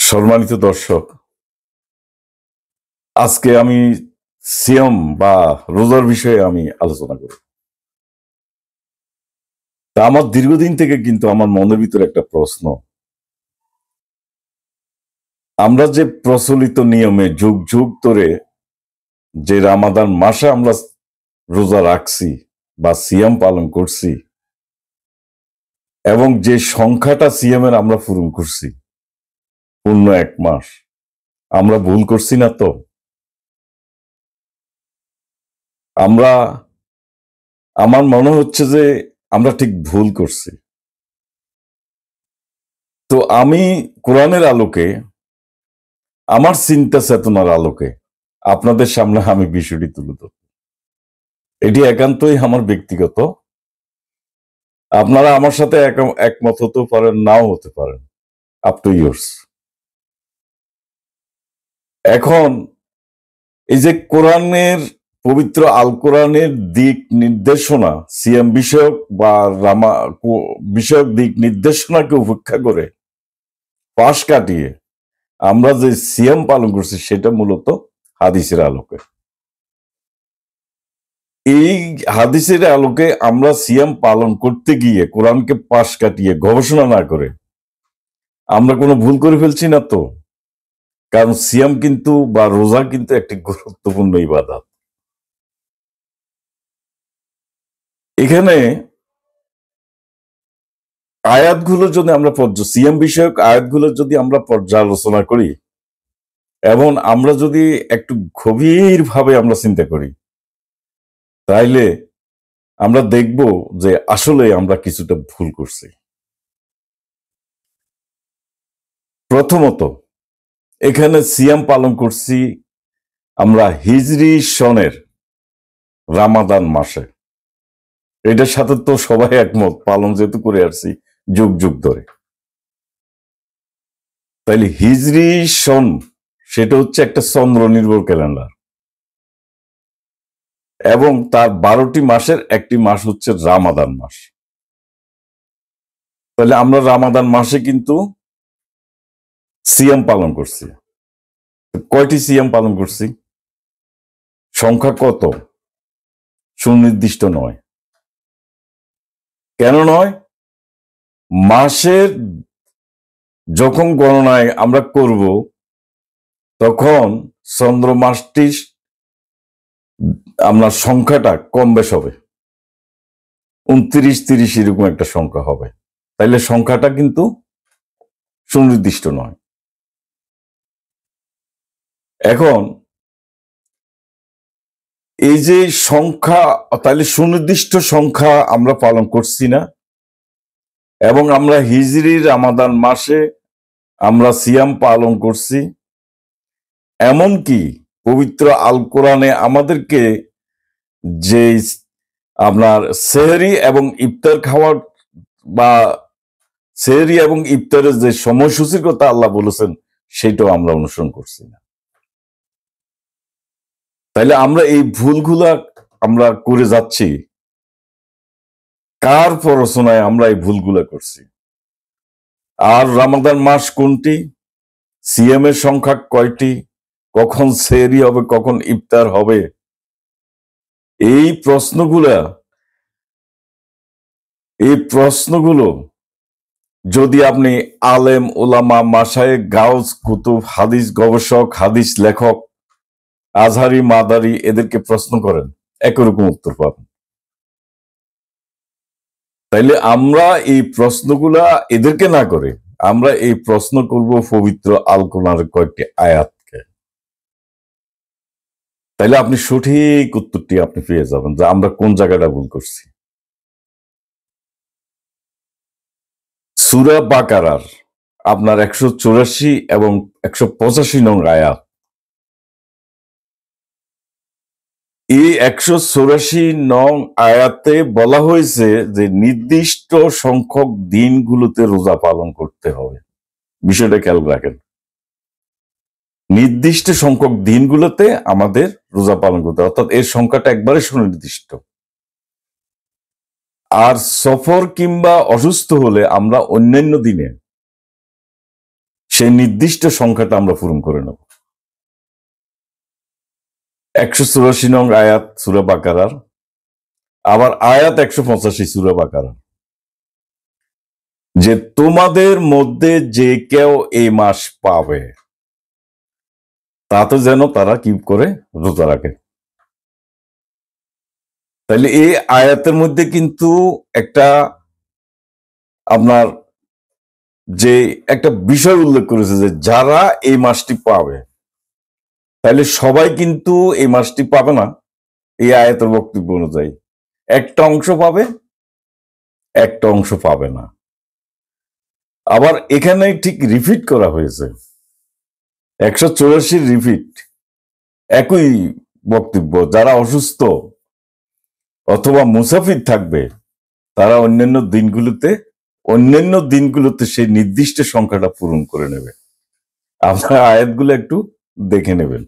সম্মানিত দর্শক, আজকে আমি সিয়াম বা রোজার বিষয়ে আমি আলোচনা করব। তা আমার দীর্ঘদিন থেকে কিন্তু আমার মনের ভিতরে একটা প্রশ্ন, আমরা যে প্রচলিত নিয়মে যুগ যুগ ধরে যে রামাদান মাসে আমরা রোজা রাখছি বা সিয়াম পালন করছি, এবং যে সংখ্যাটা সিয়ামের আমরা পূরণ করছি পূর্ণ 1 মাস, আমরা ভুল করছি না তো? আমার মনে হচ্ছে যে আমরা ঠিক ভুল করছি। তো আমি কোরআনের আলোকে, আমার চিন্তা চেতনার আলোকে আপনাদের সামনে আমি বিষয়টি তুলে ধরব। এটি একান্তই আমার ব্যক্তিগত, আপনারা আমার সাথে একমত হতেও পারেন, নাও হতে পারেন, আপ টু ইয়োর্স। এখন এই যে কোরআনের পবিত্র আল কোরআনের দিক নির্দেশনা, সিএম বিষয়ক বা বিষয়ক দিক নির্দেশনাকে উপেক্ষা করে পাশ কাটিয়ে আমরা যে সিএম পালন করছি সেটা মূলত হাদিসের আলোকে। এই হাদিসের আলোকে আমরা সিয়াম পালন করতে গিয়ে কোরআনকে পাশ কাটিয়ে গবেষণা না করে আমরা কোনো ভুল করে ফেলছি না তো? কারণ সিয়াম কিন্তু বা রোজা কিন্তু একটি গুরুত্বপূর্ণ ইবাদত। এখানে আয়াতগুলো যদি আমরা সিয়াম বিষয়ক আয়াতগুলো যদি আমরা পর্যালোচনা করি এবং আমরা যদি একটু গভীরভাবে আমরা চিন্তা করি, তাইলে আমরা দেখব যে আসলে আমরা কিছুটা ভুল করছি। প্রথমত, এখানে সিয়াম পালন করছি আমরা হিজরি সনের রামাদান মাসে। এটার সাথে তো সবাই একমত, পালন যেহেতু করে আসছি যুগ যুগ ধরে। তাইলে হিজরি সন সেটা হচ্ছে একটা চন্দ্র নির্ভর ক্যালেন্ডার, এবং তার 12টি মাসের একটি মাস হচ্ছে রামাদান মাস। তাহলে আমরা রামাদান মাসে কিন্তু সিয়াম পালন করছি। কয়টি সিয়াম পালন করছি? সংখ্যা কত? সুনির্দিষ্ট নয়। কেন নয়? মাসের যখন গণনায় আমরা করব তখন চন্দ্র মাসটির আমরা সংখ্যাটা কম বেশ হবে, 29-30 এরকম একটা সংখ্যা হবে। তাইলে সংখ্যাটা কিন্তু সুনির্দিষ্ট নয়। এখন এই যে সংখ্যা, তাহলে সুনির্দিষ্ট সংখ্যা আমরা পালন করছি না, এবং আমরা হিজরির রামাদান মাসে আমরা সিয়াম পালন করছি। এমনকি পবিত্র আল কোরআনে আমাদেরকে যে আপনার সেহরি এবং ইফতার খাওয়ার বা সেহরি এবং ইফতারের যে সময়সূচির কথা আল্লাহ বলেছেন সেটাও আমরা অনুসরণ করছি না। তাইলে আমরা এই ভুলগুলা আমরা করে যাচ্ছি, কার প্ররোচনায় আমরা এই ভুলগুলা করছি? আর রামাদান মাস কোনটি? সিএম এর সংখ্যা কয়টি? কখন সেহরি হবে, কখন ইফতার হবে? এই প্রশ্নগুলো যদি আপনি আলেম, ওলামা, মাশায়েখ, গাউস, কুতুব, হাদিস গবেষক, হাদিস লেখক, আজহারি, মাদারি এদেরকে প্রশ্ন করেন, একই রকম উত্তর পাবেন। তাইলে আমরা এই প্রশ্নগুলা এদেরকে না করে আমরা এই প্রশ্ন করব পবিত্র আল কোরআনের কয়েকটি আয়াতকে। তাইলে আপনি সঠিক উত্তরটি আপনি পেয়ে যাবেন যে আমরা কোন জায়গাটা ভুল করছি। সূরা বাকারার আপনার 184 এবং 185 নং আয়াত, এই 184 নং আয়াতে বলা হয়েছে যে নির্দিষ্ট সংখ্যক দিনগুলোতে রোজা পালন করতে হবে। বিষয়টা খেয়াল রাখেন, নির্দিষ্ট সংখ্যক দিনগুলোতে আমাদের রোজা পালন করতে হবে, অর্থাৎ এর সংখ্যাটা একবারে সুনির্দিষ্ট। আর সফর কিংবা অসুস্থ হলে আমরা অন্যান্য দিনে সেই নির্দিষ্ট সংখ্যাটা আমরা পূরণ করে নেব। 184 নং আয়াত সূরা বাকারার, আবার আয়াত 185 সূরা বাকারার, যে তোমাদের মধ্যে যে কেউ এই মাস পাবে তাতে যেন তারা কি করে রোজা রাখে। তাইলে এই আয়াতের মধ্যে কিন্তু একটা আপনার যে একটা বিষয় উল্লেখ করেছে যে যারা এই মাসটি পাবে, তাইলে সবাই কিন্তু এই মাসটি পাবে না। এই আয়াতের বক্তব্য অনুযায়ী একটা অংশ পাবে, একটা অংশ পাবে না। আবার এখানে ঠিক রিপিট করা হয়েছে, 184 রিপিট, একই বক্তব্য। যারা অসুস্থ অথবা মুসাফির থাকবে তারা অন্যান্য দিনগুলোতে সেই নির্দিষ্ট সংখ্যাটা পূরণ করে নেবে। আপনারা আয়াতগুলো একটু দেখে নেবেন।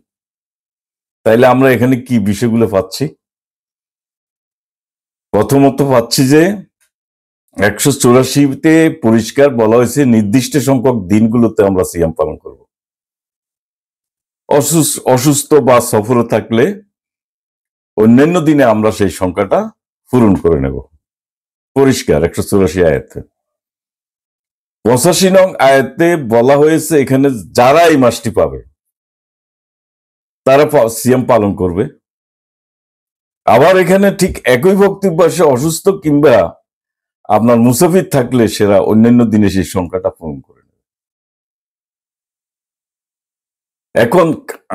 তাইলে আমরা এখানে কি বিষয়গুলো পাচ্ছি? প্রথমত পাচ্ছি যে 184তে পরিষ্কার বলা হয়েছে নির্দিষ্ট সংখ্যক দিনগুলোতে আমরা সিয়াম পালন করব। অসুস্থ বা সফরে থাকলে অন্যান্য দিনে আমরা সেই সংখ্যাটা পূরণ করে নেব। পরিষ্কার 184 আয়াতে। 85 নং আয়াতে বলা হয়েছে এখানে যারা এই মাসটি পাবে তারা সিয়াম পালন করবে। আবার এখানে ঠিক একই বক্তব্য আসে, অসুস্থ কিংবা আপনার মুসাফির থাকলে সেরা অন্যান্য দিনে সেই সংখ্যাটা পূরণ করে নেবে। এখন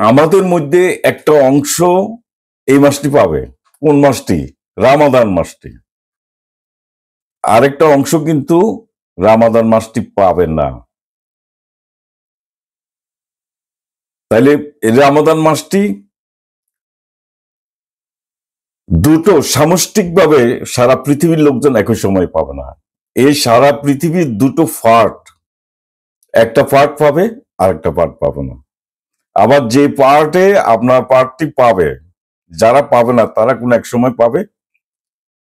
আমাদের মধ্যে একটা অংশ এই মাসটি পাবে। কোন মাসটি? রামাদান মাসটি। আরেকটা অংশ কিন্তু রামাদান মাসটি পাবে না। তাইলে রামাদান মাসটি দুটো সামষ্টিকভাবে সারা পৃথিবীর লোকজন একই সময় পাবে না। এই সারা পৃথিবীর দুটো পার্ট, একটা পার্ট পাবে আর একটা পার্ট পাবে না। আবার যে পার্টে আপনার পার্টটি পাবে, যারা পাবে না তারা কোন এক সময় পাবে,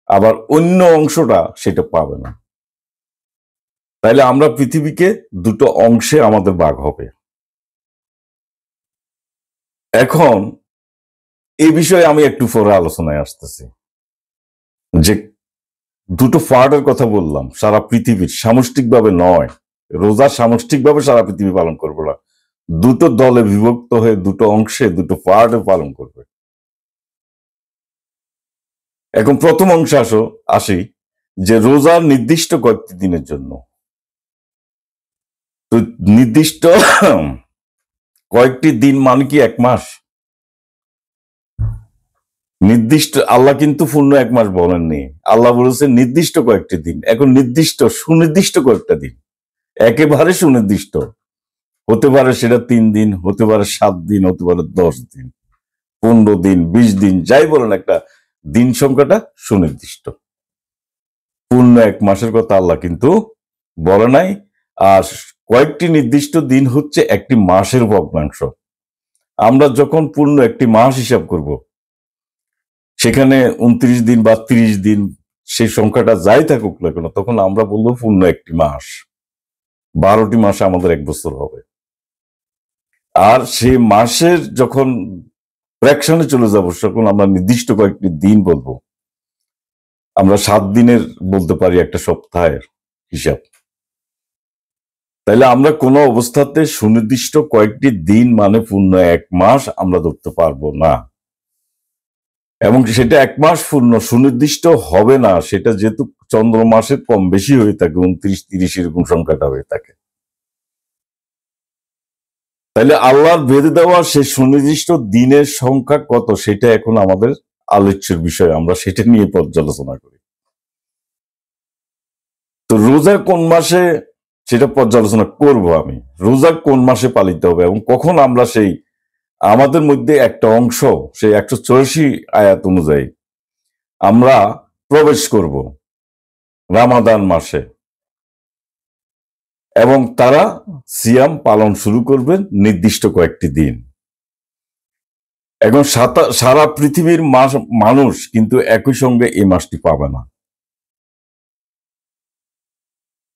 আবার অন্য অংশটা সেটা পাবে না। তাইলে আমরা পৃথিবীকে দুটো অংশে আমাদের ভাগ হবে। এখন এই বিষয়ে আমি একটু পরে আলোচনায় আসতেছি, যে দুটো পার্টের কথা বললাম সারা পৃথিবীর, সামষ্টিকভাবে নয়। রোজা সামষ্টিকভাবে সারা পৃথিবী পালন করবো না, দুটো দলে বিভক্ত হয়ে দুটো অংশে দুটো পার্টে পালন করবে। এখন প্রথম অংশে আসি যে রোজার নির্দিষ্ট কয়েকটি দিনের জন্য। তো নির্দিষ্ট কয়েকটি দিন মানে কি এক মাস? নির্দিষ্ট আল্লাহ কিন্তু পূর্ণ এক মাস বলেননি, আল্লাহ বলেছেন নির্দিষ্ট কয়েকটি দিন। এখন নির্দিষ্ট সুনির্দিষ্ট কয়েকটা দিন, একেবারে সুনির্দিষ্ট হতে পারে সেটা 3 দিন, হতে পারে 7 দিন, হতে পারে 10 দিন, 15 দিন, 20 দিন, যাই বলেন, একটা দিন সংখ্যাটা সুনির্দিষ্ট। পূর্ণ এক মাসের কথা আল্লাহ কিন্তু বলে নাই। আর কয়েকটি নির্দিষ্ট দিন হচ্ছে একটি মাসের ভগ্নাংশ। আমরা যখন পূর্ণ একটি মাস হিসাব করব, সেখানে 29 দিন বা 30 দিন, সেই সংখ্যাটা যাই থাকুক না কেন, তখন আমরা বলবো পূর্ণ একটি মাস। 12টি মাসে আমাদের 1 বছর হবে। আর সেই মাসের যখন ফ্র্যাকশনে চলে যাব, তখন আমরা নির্দিষ্ট কয়েকটি দিন বলবো। আমরা 7 দিনের বলতে পারি একটা সপ্তাহের হিসাব। তাইলে আমরা কোনো অবস্থাতে সুনির্দিষ্ট কয়েকটি দিন মানে পূর্ণ এক মাস আমরা ধরতে পারবো না। এবং সেটা এক মাস পূর্ণ সুনির্দিষ্ট হবে না, সেটা যেহেতু চন্দ্র মাসে কম বেশি হয়ে থাকে, 29, 30 এরকম সংখ্যাটা হয়ে থাকে। তাহলে আল্লাহর বেঁধে দেওয়া সেই সুনির্দিষ্ট দিনের সংখ্যা কত, সেটা এখন আমাদের আলোচ্যের বিষয়, আমরা সেটা নিয়ে পর্যালোচনা করি। তো রোজা কোন মাসে, সেটা পর্যালোচনা করব আমি। রোজা কোন মাসে পালিত হবে এবং কখন আমরা সেই আমাদের মধ্যে একটা অংশ সেই 184 আয়াত অনুযায়ী আমরা প্রবেশ করব রামাদান মাসে, এবং তারা সিয়াম পালন শুরু করবেন নির্দিষ্ট কয়েকটি দিন। এখন সারা পৃথিবীর মানুষ কিন্তু একই সঙ্গে এই মাসটি পাবে না।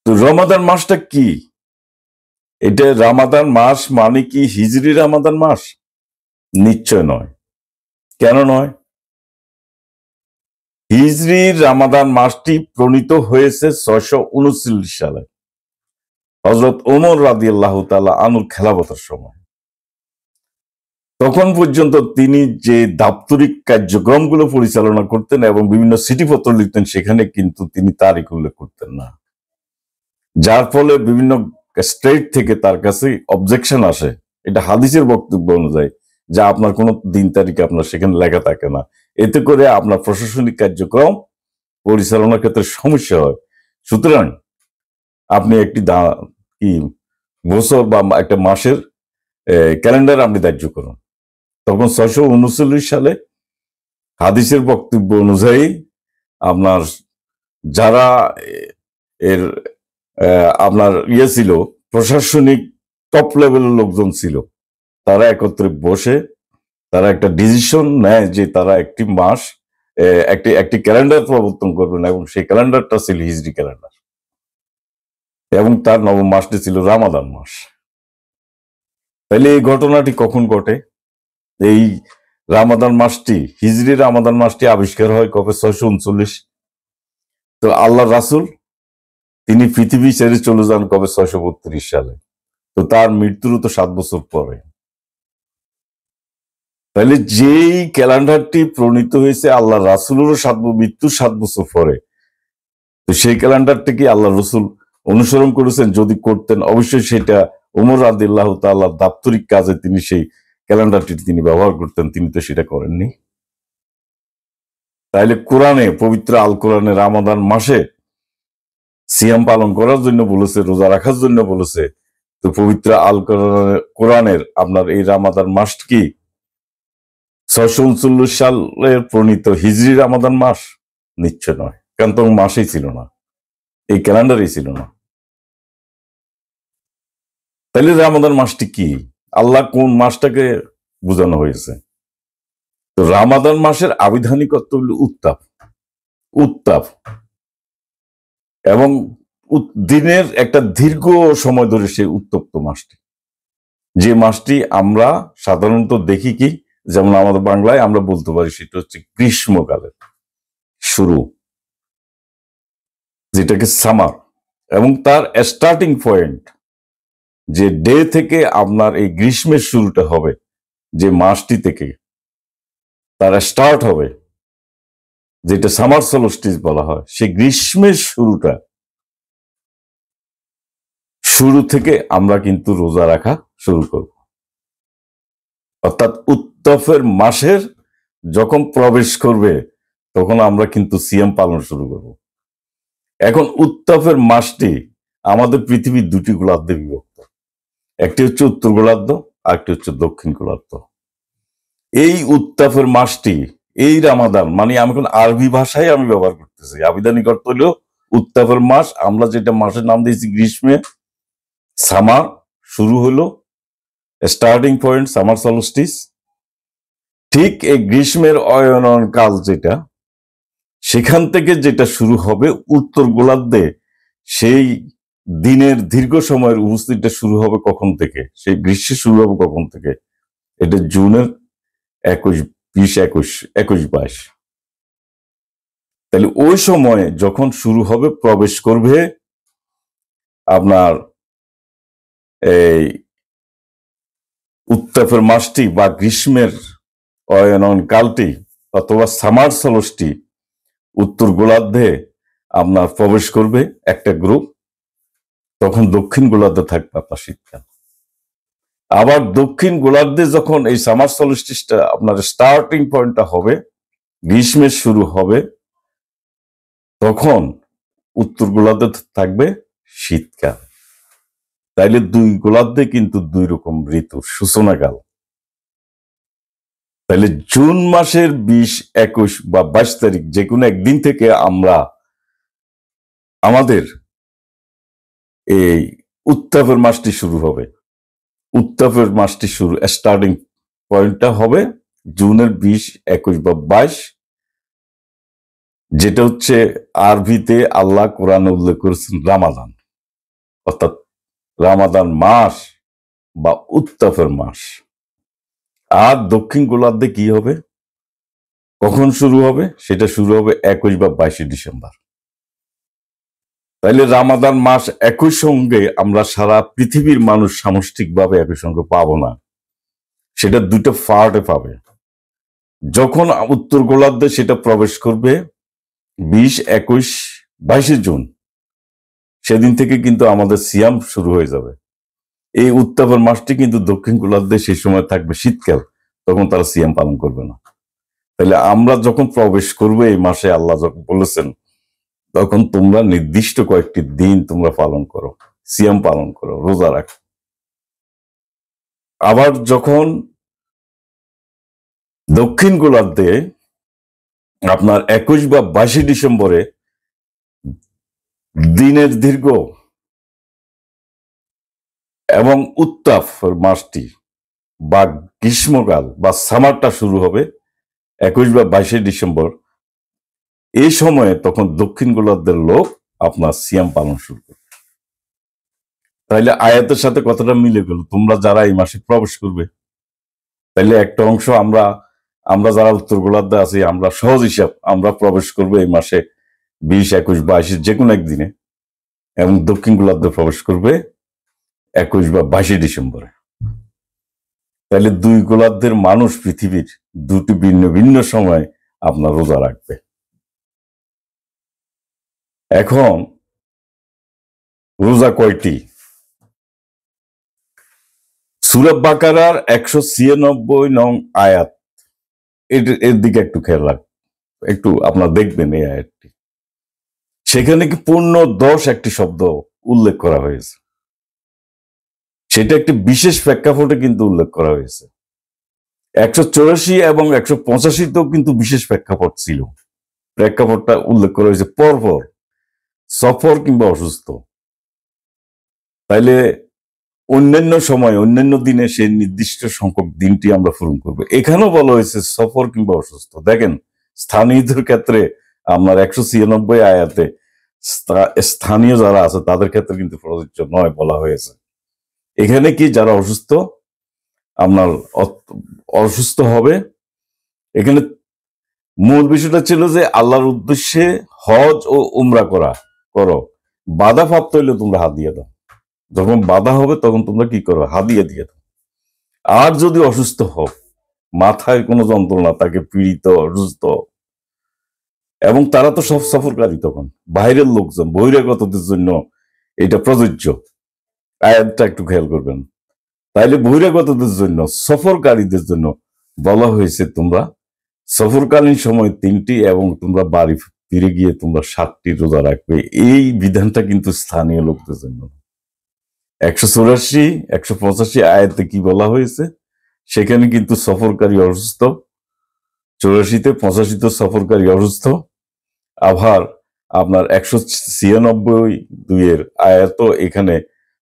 তো রমাদান মাসটা কি? এটা রামাদান মাস মানে কি হিজরি রামাদান মাস? নিশ্চয় নয়। কেন নয়? হিজরি রামাদান মাসটি প্রণীত হয়েছে 639 সালে হযরত ওমর রাদিয়াল্লাহু তাআলা আনহুর খেলাফতের সময়। তখন পর্যন্ত তিনি যে দাপ্তরিক কার্যক্রমগুলো পরিচালনা করতেন এবং বিভিন্ন চিঠিপত্র লিখতেন, সেখানে কিন্তু তিনি তারিখ উল্লেখ করতেন না, যার ফলে বিভিন্ন স্টেট থেকে তার কাছে অবজেকশন আসে। এটা হাদিসের বক্তব্য অনুযায়ী যে আপনার কোনো দিন তারিখ আপনার সেখানে লেখা থাকে না, এতে করে আপনার প্রশাসনিক কার্যক্রম পরিচালনার ক্ষেত্রে সমস্যা হয়। সুতরাং আপনি একটি কি বছর বা একটা মাসের ক্যালেন্ডার আপনি ধার্য করুন। তখন 639 সালে হাদিসের বক্তব্য অনুযায়ী আপনার যারা এর আপনার ছিল প্রশাসনিক টপ লেভেলের লোকজন ছিল, তারা একত্রে বসে তারা একটা ডিসিশন নেয় যে তারা একটি মাস একটি ক্যালেন্ডার প্রবর্তন করবেন, এবং সেই ক্যালেন্ডারটা ছিল হিজরি ক্যালেন্ডার, এবং তার নবম মাসটি ছিল রামাদান মাস। তাহলে এই ঘটনাটি কখন ঘটে? এই রামাদান মাসটি, হিজরি রামাদান মাসটি আবিষ্কার হয় কবে? 639। তো আল্লাহ রাসূল তিনি পৃথিবী ছেড়ে চলে যান কবে? 632 সালে। তো তার মৃত্যুরও তো 7 বছর পরে। তাহলে যেই ক্যালেন্ডারটি প্রণীত হয়েছে আল্লাহ রাসূলেরও মৃত্যুর 7 বছর পরে, তো সেই ক্যালেন্ডারটা কি আল্লাহ রসুল অনুসরণ করেছেন? যদি করতেন অবশ্যই সেটা ওমর রাদিয়াল্লাহু তাআলার দাপ্তরিক কাজে তিনি সেই ক্যালেন্ডারটি তিনি ব্যবহার করতেন, তিনি তো সেটা করেননি। তাইলে কোরআনে, পবিত্র আল কোরআনে রামাদান মাসে সিয়াম পালন করার জন্য বলেছে, রোজা রাখার জন্য বলেছে। তো পবিত্র আল কোরআনের আপনার এই রামাদান মাস কি 639 সালের প্রণীত হিজরি রামাদান মাস? নিশ্চয় নয়, কারণ তো মাসেই ছিল না, এই ক্যালেন্ডারই ছিল না। তাহলে রামাদান মাসটি কি? আল্লাহ কোন মাসটাকে বোঝানো হয়েছে? তো রামাদান মাসের আবিধানিকত্ব হল উত্তাপ, উত্তাপ এবং দিনের একটা দীর্ঘ সময় ধরে সেই উত্তপ্ত মাসটি, যে মাসটি আমরা সাধারণত দেখি কি, যেমন আমাদের বাংলায় আমরা বলতে পারি সেটা হচ্ছে গ্রীষ্মকালের শুরু, যেটাকে সামার, এবং তার স্টার্টিং পয়েন্ট যে ডে থেকে আপনার এই গ্রীষ্মের শুরুটা হবে, যে মাসটি থেকে তার স্টার্ট হবে, যেটা সামার সলস্টিস বলা হয়, সেই গ্রীষ্মের শুরু থেকে আমরা কিন্তু রোজা রাখা শুরু করব। অর্থাৎ উত্তফের মাসের যখন প্রবেশ করবে তখন আমরা কিন্তু সিয়াম পালন শুরু করব। এখন উত্তফের মাসটি আমাদের পৃথিবীর দুটি গোলার্ধে বিভক্ত, একটি হচ্ছে উত্তর গোলার্ধ আর একটি হচ্ছে দক্ষিণ গোলার্ধ। এই উত্তাপের মাসটি, এই রামাদান, মানে আমি এখন আরবি ভাষায় আমি ব্যবহার করতেছি, আবিধানিক অর্থ হলো উত্তাপের মাস। আমরা যেটা মাসের নাম দিয়েছি গ্রীষ্মে, সামার শুরু হলো, স্টার্টিং পয়েন্ট সামার সলস্টিস। ঠিক এই গ্রীষ্মের অয়নন কাল যেটা, সেখান থেকে যেটা শুরু হবে উত্তর গোলার্ধে, সেই দিনের দীর্ঘ সময়ের উপস্থিতিটা শুরু হবে কখন থেকে? সেই গ্রীষ্ম শুরু হবে কখন থেকে? এটা জুনের 21, 20, 21, 22। তাহলে ওই সময় যখন শুরু হবে, প্রবেশ করবে আপনার এই উত্তাপের মাসটি বা গ্রীষ্মের অয়নন কালটি, অথবা সামার সলস্টি, উত্তর গোলার্ধে আপনার প্রবেশ করবে একটা গ্রুপ, তখন দক্ষিণ গোলার্ধে থাকবে আপনার শীতকাল। আবার দক্ষিণ গোলার্ধে যখন এই সামার সলস্টিসটা আপনার স্টার্টিং পয়েন্টটা হবে, গ্রীষ্মের শুরু হবে, তখন উত্তর গোলার্ধে থাকবে শীতকাল। তাইলে দুই গোলার্ধে কিন্তু দুই রকম ঋতুর সূচনাকাল। তাহলে জুন মাসের 20, 21 বা 22 তারিখ যে কোনো একদিন থেকে আমরা আমাদের এই উত্তাপের মাসটি শুরু হবে। উত্তাপের মাসটি শুরু, স্টার্টিং পয়েন্টটা হবে জুনের 20, 21 বা 22, যেটা হচ্ছে আরবিতে আল্লাহ কোরআনে উল্লেখ করেছেন রামাদান, অর্থাৎ রামাদান মাস বা উত্তাপের মাস। আর দক্ষিণ গোলার্ধে কি হবে, কখন শুরু হবে? সেটা শুরু হবে 21 বা 22 ডিসেম্বর। তাইলে রামাদান মাস একই সঙ্গে আমরা সারা পৃথিবীর মানুষ সামষ্টিকভাবে একই সঙ্গে পাবো না, সেটা দুটো পার্টে পাবে। যখন উত্তর গোলার্ধে সেটা প্রবেশ করবে 20, 21, 22 জুন, সেদিন থেকে কিন্তু আমাদের সিয়াম শুরু হয়ে যাবে। এই উত্তাপের মাসটি কিন্তু দক্ষিণ গোলার্ধে সেই সময় থাকবে শীতকাল, তখন তারা সিয়াম পালন করবে না। তাহলে আমরা যখন প্রবেশ করবো এই মাসে, আল্লাহ যখন বলেছেন তখন তোমরা নির্দিষ্ট কয়েকটি দিন তোমরা পালন করো, সিয়াম পালন করো, রোজা রাখো। আবার যখন দক্ষিণ গোলার্ধে আপনার 21 বা 22 ডিসেম্বরে দিনের দীর্ঘ এবং উত্তাপ মাসটি বা গ্রীষ্মকাল বা সামারটা শুরু হবে 21 বা 22 ডিসেম্বর, এই সময়ে তখন দক্ষিণ গোলার্ধের লোক আপনার সিয়াম পালন শুরু করবে। তাইলে আয়াতের সাথে কথাটা মিলে গেল, তোমরা যারা এই মাসে প্রবেশ করবে। তাইলে একটা অংশ আমরা যারা উত্তর গোলার্ধে আছি, আমরা সহজ হিসাব, আমরা প্রবেশ করবো এই মাসে 20, 21, 22 যে কোনো একদিনে, এবং দক্ষিণ গোলার্ধে প্রবেশ করবে 21 বা 22 ডিসেম্বরে। তাহলে দুই গোলার্ধের মানুষ পৃথিবীর দুটি ভিন্ন ভিন্ন সময় আপনার রোজা রাখবে। এখন রোজা কয়টি? সূরা বাকারার 196 নং আয়াত, এর দিকে একটু খেয়াল রাখ, একটু আপনার দেখবেন এই আয়াতটি। সেখানে কি পূর্ণ 10 একটি শব্দ উল্লেখ করা হয়েছে, সেটা একটি বিশেষ প্রেক্ষাপটে কিন্তু উল্লেখ করা হয়েছে। 184 এবং 185তেও কিন্তু বিশেষ প্রেক্ষাপট ছিল, প্রেক্ষাপটটা উল্লেখ করা হয়েছে পরপর, সফর কিংবা অসুস্থ। তাইলে অন্যান্য সময় অন্যান্য দিনে সেই নির্দিষ্ট সংখ্যক দিনটি আমরা পূরণ করবো। এখানেও বলা হয়েছে সফর কিংবা অসুস্থ। দেখেন স্থানীয়দের ক্ষেত্রে আপনার 196 আয়াতে স্থানীয় যারা আছে তাদের ক্ষেত্রে কিন্তু প্রযোজ্য নয় বলা হয়েছে। এখানে কি যারা অসুস্থ, আপনার অসুস্থ হবে। এখানে মূল বিষয়টা ছিল যে আল্লাহর উদ্দেশ্যে হজ ও উমরা করো, বাধা প্রাপ্ত হইলে তোমরা হাদিয়া দাও। যখন বাধা হবে তখন তোমরা কি করো? হাদিয়া দিয়ে দাও। আর যদি অসুস্থ হও, মাথায় কোনো যন্ত্রণা, তাকে পীড়িত, অসুস্থ, এবং তারা তো সব সফরকারী, তখন বাইরের লোকজন, বহিরাগতদের জন্য এটা প্রযোজ্য। আয়াতটা একটু খেয়াল করবেন। তাইলে বহিরাগতদের জন্য, সফরকারীদের জন্য বলা হয়েছে তোমরা সফরকালীন সময় 3টি এবং তোমরা বাড়ি ফিরে গিয়ে তোমরা 7টি রোজা রাখবে। এই বিধানটা কিন্তু স্থানীয় লোকদের জন্য। 184, 185 আয়াতে কি বলা হয়েছে? সেখানে কিন্তু সফরকারী অসুস্থ, 84তে, 85তে সফরকারী অসুস্থ। আবার আপনার 196 আয়াত এখানে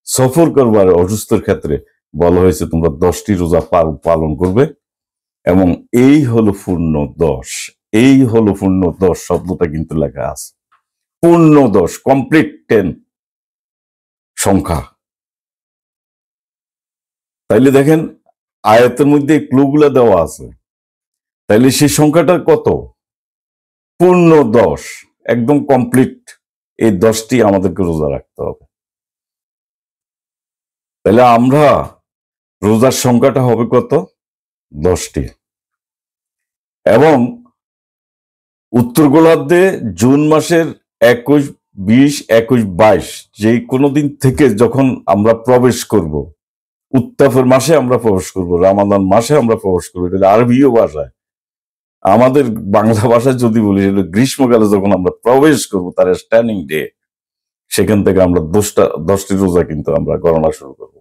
সফর করবার অসুস্থের ক্ষেত্রে বলা হয়েছে তোমরা 10টি রোজা পালন করবে। এবং এই হলো পূর্ণ 10, এই হলো পূর্ণ 10 শব্দটা কিন্তু লেখা আছে, পূর্ণ 10, কমপ্লিট 10 সংখ্যা। তাইলে দেখেন আয়াতের মধ্যে ক্লুগুলা দেওয়া আছে। তাইলে সেই সংখ্যাটা কত? পূর্ণ 10, একদম কমপ্লিট। এই 10টি আমাদেরকে রোজা রাখতে হবে। তাহলে আমরা রোজার সংখ্যাটা হবে কত? 10টি। এবং উত্তর গোলার্ধে জুন মাসের 21, 20, 21, 22 যে কোনো দিন থেকে যখন আমরা প্রবেশ করব, উত্তাপের মাসে আমরা প্রবেশ করব, রামাদান মাসে আমরা প্রবেশ করবো। এটা আরবীয় ভাষায়, আমাদের বাংলা ভাষায় যদি বলি গ্রীষ্মকালে যখন আমরা প্রবেশ করব, তার স্ট্যান্ডিং ডে, সেখান থেকে আমরা 10টি রোজা কিন্তু আমরা গণনা শুরু করব।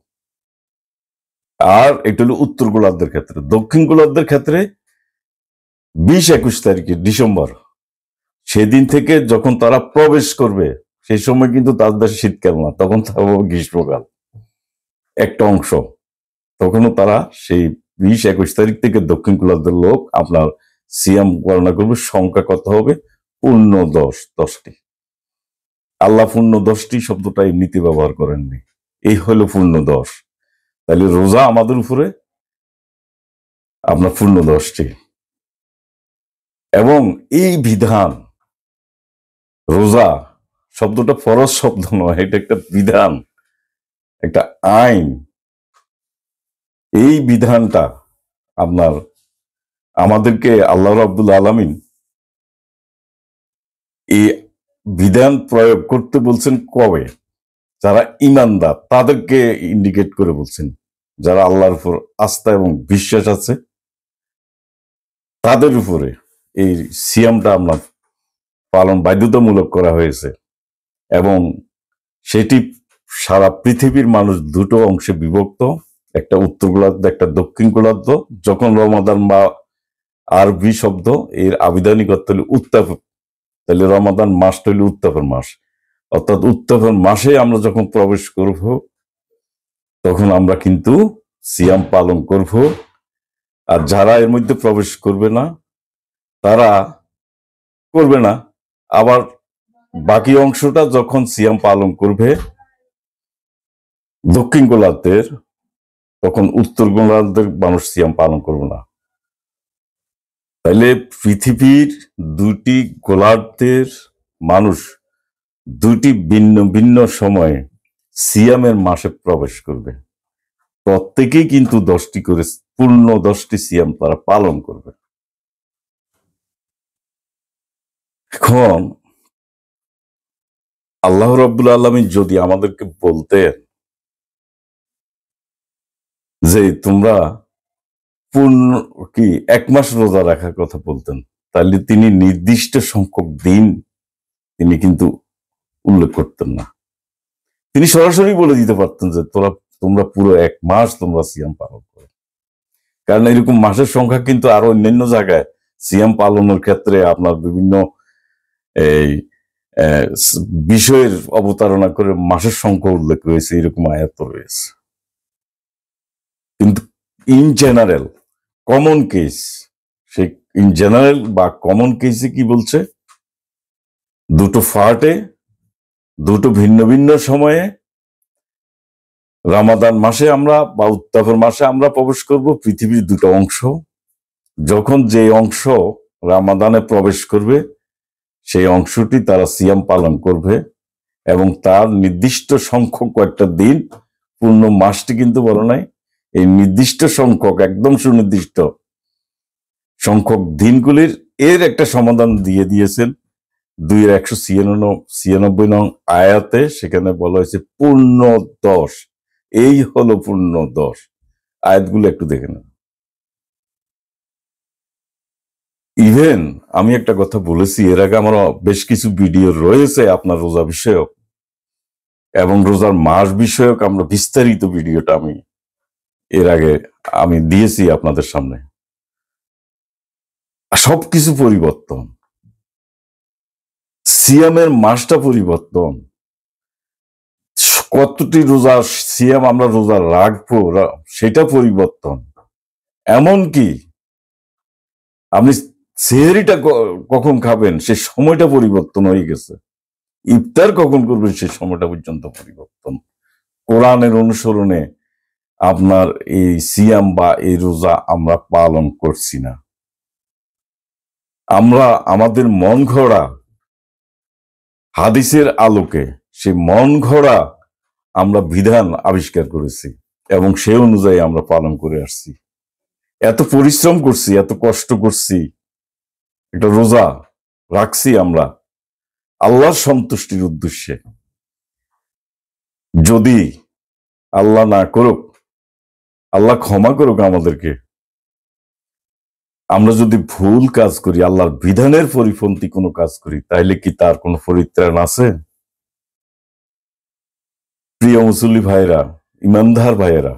আর এটা হলো উত্তর গোলার্ধের ক্ষেত্রে। দক্ষিণ গোলার্ধের ক্ষেত্রে 20, 21 তারিখে ডিসেম্বর, সেদিন থেকে যখন তারা প্রবেশ করবে, সেই সময় কিন্তু তাদের শীতকাল না, তখন গ্রীষ্মকাল একটা অংশ। তখনও তারা সেই 20, 21 তারিখ থেকে দক্ষিণ গোলার্ধের লোক আপনার সিয়াম গণনা করবে। সংখ্যা কত হবে? পূর্ণ 10, 10টি। আল্লাহ পূর্ণ 10টি শব্দটা এমনিতে ব্যবহার করেননি, এই হলো পূর্ণ 10। তাহলে রোজা আমাদের উপরে আপনার পূর্ণ 10টি। এবং এই বিধান, রোজা শব্দটা ফরজ শব্দ নয়, এটা একটা বিধান, একটা আইন। এই বিধানটা আপনার আমাদেরকে আল্লাহ রাব্বুল আলামিন এই বিধান প্রয়োগ করতে বলছেন কবে? যারা ঈমানদার তাদেরকে ইন্ডিকেট করে বলছেন। যারা আল্লাহর উপর আস্থা এবং বিশ্বাস আছে তাদের উপরে এই সিয়ামটা আমরা পালন বাধ্যতামূলক করা হয়েছে। এবং সেটি সারা পৃথিবীর মানুষ দুটো অংশে বিভক্ত, একটা উত্তর গোলার্ধ, একটা দক্ষিণ গোলার্ধ। যখন রমাদান বা আরবি শব্দ, এর আবিধানিক অর্থ হল উত্তাপ, তাহলে রমাদান মাসটা হইল উত্তাপের মাস। অর্থাৎ উত্তাপের মাসে আমরা যখন প্রবেশ করব তখন আমরা কিন্তু সিয়াম পালন করব। আর যারা এর মধ্যে প্রবেশ করবে না তারা করবে না। আবার বাকি অংশটা যখন সিয়াম পালন করবে দক্ষিণ গোলার্ধের, তখন উত্তর গোলার্ধের মানুষ সিয়াম পালন করবে না। তাইলে পৃথিবীর দুটি গোলার্ধের মানুষ দুটি ভিন্ন ভিন্ন সময়ে সিয়ামের মাসে প্রবেশ করবে। প্রত্যেকেই কিন্তু 10টি করে পূর্ণ 10টি সিয়াম তারা পালন করবে। এখন আল্লাহ রাব্বুল আলামিন যদি আমাদেরকে বলতেন যে তোমরা পূর্ণ কি 1 মাস রোজা রাখার কথা বলতেন, তাহলে তিনি নির্দিষ্ট সংখ্যক দিন তিনি কিন্তু উল্লেখ করতেন না। তিনি সরাসরি বলে দিতে পারতেন যে তোমরা পুরো 1 মাস তোমরা সিয়াম পালন করো। কারণ এরকম মাসের সংখ্যা কিন্তু আরো অন্যান্য জায়গায় সিয়াম পালনের ক্ষেত্রে আপনার বিভিন্ন এই বিষয়ের অবতারণা করে মাসের সংখ্যা উল্লেখ রয়েছে, এরকম আয়াত রয়েছে। কিন্তু ইন জেনারেল কমন কেস, সেই ইন জেনারেল বা কমন কেসে কি বলছে, দুটো ফার্টে দুটো ভিন্ন ভিন্ন সময়ে রমাদান মাসে আমরা বা উত্তাপের মাসে আমরা প্রবেশ করব। পৃথিবীর দুটো অংশ, যখন যে অংশ রমাদানে প্রবেশ করবে সেই অংশটি তারা সিয়াম পালন করবে এবং তার নির্দিষ্ট সংখ্যক কয়েকটা দিন, পূর্ণ মাসটি কিন্তু বলা নাই, এই নির্দিষ্ট সংখ্যক একদম সুনির্দিষ্ট সংখ্যক দিনগুলির এর একটা সমাধান দিয়ে দিয়েছেন 296 নং আয়াতে। সেখানে বলা হয়েছে পূর্ণ 10। এই হলো পূর্ণ 10। আয়াতগুলো একটু দেখে নেন। ইভেন আমি একটা কথা বলেছি এর আগে, আমার বেশ কিছু ভিডিও রয়েছে আপনার রোজা বিষয়ক এবং রোজার মাস বিষয়ক, আমরা বিস্তারিত ভিডিওটা আমি এর আগে আমি দিয়েছি আপনাদের সামনে। সবকিছু পরিবর্তন, সিয়ামের মাসটা পরিবর্তন, কতটি রোজা সিয়াম আমরা রোজা রাখবো সেটা পরিবর্তন। এমনকি আপনি সেহরিটা কখন খাবেন সে সময়টা পরিবর্তন হয়ে গেছে, ইফতার কখন করবেন সে সময়টা পর্যন্ত পরিবর্তন। কোরআনের অনুসরণে আপনার এই সিয়াম বা এই রোজা আমরা পালন করছি না। আমরা আমাদের মন ঘোরা হাদিসের আলোকে সেই মন ঘোরা আমরা বিধান আবিষ্কার করেছি এবং সে অনুযায়ী আমরা পালন করে আসছি। এত পরিশ্রম করছি, এত কষ্ট করছি, একটা রোজা রাখছি আমরা আল্লাহর সন্তুষ্টির উদ্দেশ্যে। যদি আল্লাহ না করুক, আল্লাহ ক্ষমা করুক আমাদেরকে, আমরা যদি ভুল কাজ করি, আল্লাহর বিধানের পরিপন্থী কোনো কাজ করি, তাহলে কি তার কোনো পরিত্রাণ আছে? প্রিয় মুসল্লি ভাইয়েরা, ইমানদার ভাইয়েরা,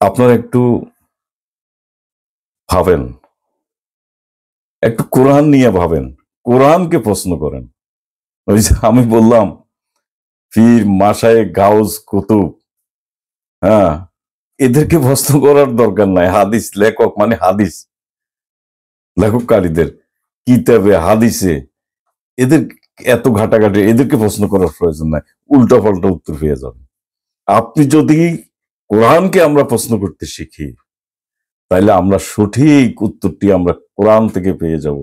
আপনারা একটু ভাবেন, একটু কোরআন নিয়ে ভাবেন, কোরআনকে প্রশ্ন করেন। ওই যে আমি বললাম পীর মাশায়েখ গাউস কুতুব, হ্যাঁ, এদেরকে প্রশ্ন করার দরকার নাই। হাদিস লেখক মানে হাদিস লেখককারীদের কিতাবে হাদিসে এত ঘাটাঘাটি এদেরকে প্রশ্ন করার প্রয়োজন নাই, উল্টা পাল্টা উত্তর পেয়ে যাবেন। আপনি যদি কোরআনকে আমরা প্রশ্ন করতে শিখি, তাইলে আমরা সঠিক উত্তরটি আমরা কোরআন থেকে পেয়ে যাব।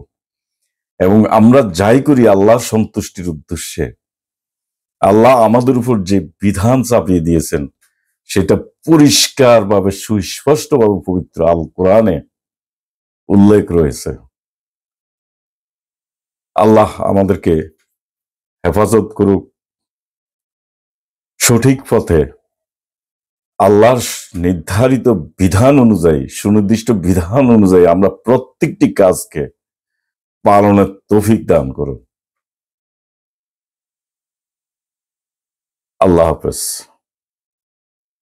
এবং আমরা যাই করি আল্লাহর সন্তুষ্টির উদ্দেশ্যে, আল্লাহ আমাদের উপর যে বিধান চাপিয়ে দিয়েছেন সেটা পরিষ্কারভাবে সুস্পষ্টভাবে পবিত্র আল কোরআনে উল্লেখ রয়েছে। আল্লাহ আমাদেরকে হেফাজত করুক, সঠিক পথে আল্লাহর নির্ধারিত বিধান অনুযায়ী, সুনির্দিষ্ট বিধান অনুযায়ী আমরা প্রত্যেকটি কাজকে পালনের তৌফিক দান করুন। আল্লাহ হাফেজ।